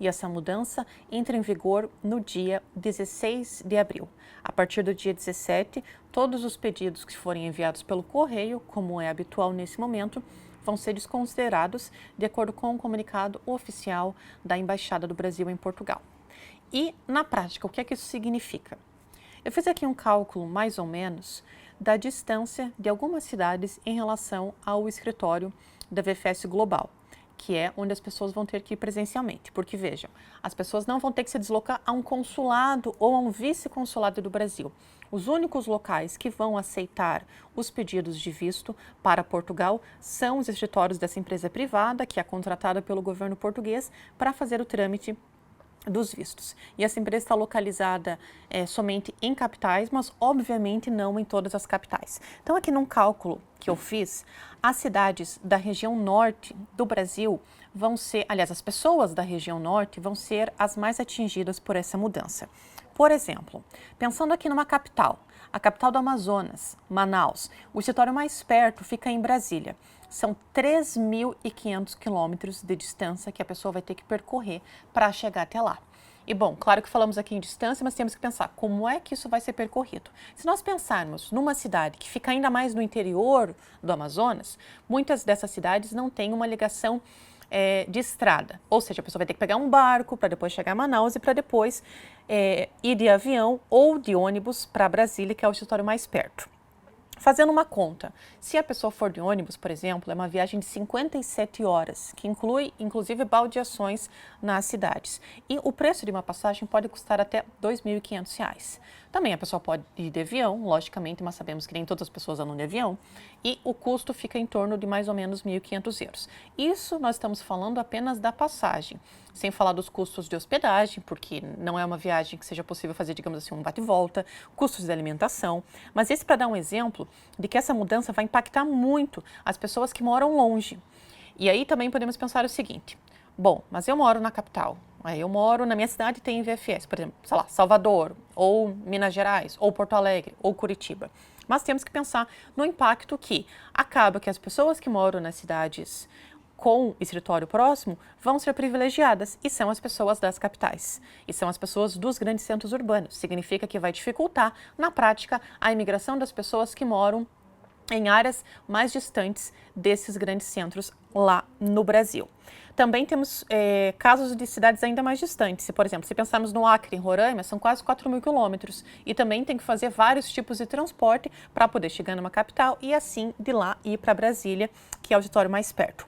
e essa mudança entra em vigor no dia 16 de abril. A partir do dia 17, todos os pedidos que forem enviados pelo correio, como é habitual nesse momento, vão ser desconsiderados de acordo com o comunicado oficial da Embaixada do Brasil em Portugal. E, na prática, o que é que isso significa? Eu fiz aqui um cálculo, mais ou menos, da distância de algumas cidades em relação ao escritório da VFS Global, que é onde as pessoas vão ter que ir presencialmente. Porque, vejam, as pessoas não vão ter que se deslocar a um consulado ou a um vice-consulado do Brasil. Os únicos locais que vão aceitar os pedidos de visto para Portugal são os escritórios dessa empresa privada, que é contratada pelo governo português para fazer o trâmite dos vistos. E essa empresa está localizada somente em capitais, mas obviamente não em todas as capitais. Então aqui num cálculo que eu fiz, as cidades da região norte do Brasil vão ser, aliás, as pessoas da região norte vão ser as mais atingidas por essa mudança. Por exemplo, pensando aqui numa capital, a capital do Amazonas, Manaus, o escritório mais perto fica em Brasília. São 3.500 quilômetros de distância que a pessoa vai ter que percorrer para chegar até lá. E bom, claro que falamos aqui em distância, mas temos que pensar como é que isso vai ser percorrido. Se nós pensarmos numa cidade que fica ainda mais no interior do Amazonas, muitas dessas cidades não têm uma ligação de estrada, ou seja, a pessoa vai ter que pegar um barco para depois chegar a Manaus e para depois ir de avião ou de ônibus para Brasília, que é o escritório mais perto. Fazendo uma conta, se a pessoa for de ônibus, por exemplo, é uma viagem de 57 horas, que inclui, inclusive, baldeações nas cidades. E o preço de uma passagem pode custar até R$ 2.500. Também a pessoa pode ir de avião, logicamente, mas sabemos que nem todas as pessoas andam de avião, e o custo fica em torno de mais ou menos R$ 1.500. Isso nós estamos falando apenas da passagem, sem falar dos custos de hospedagem, porque não é uma viagem que seja possível fazer, digamos assim, um bate e volta, custos de alimentação. Mas esse para dar um exemplo de que essa mudança vai impactar muito as pessoas que moram longe. E aí também podemos pensar o seguinte: bom, mas eu moro na capital, eu moro na minha cidade tem VFS, por exemplo, sei lá, Salvador, ou Minas Gerais, ou Porto Alegre, ou Curitiba. Mas temos que pensar no impacto que acaba que as pessoas que moram nas cidades com escritório próximo vão ser privilegiadas e são as pessoas das capitais. E são as pessoas dos grandes centros urbanos. Significa que vai dificultar, na prática, a imigração das pessoas que moram em áreas mais distantes desses grandes centros lá no Brasil. Também temos casos de cidades ainda mais distantes. Por exemplo, se pensarmos no Acre, em Roraima, são quase 4.000 quilômetros e também tem que fazer vários tipos de transporte para poder chegar numa capital e assim de lá ir para Brasília, que é o auditório mais perto.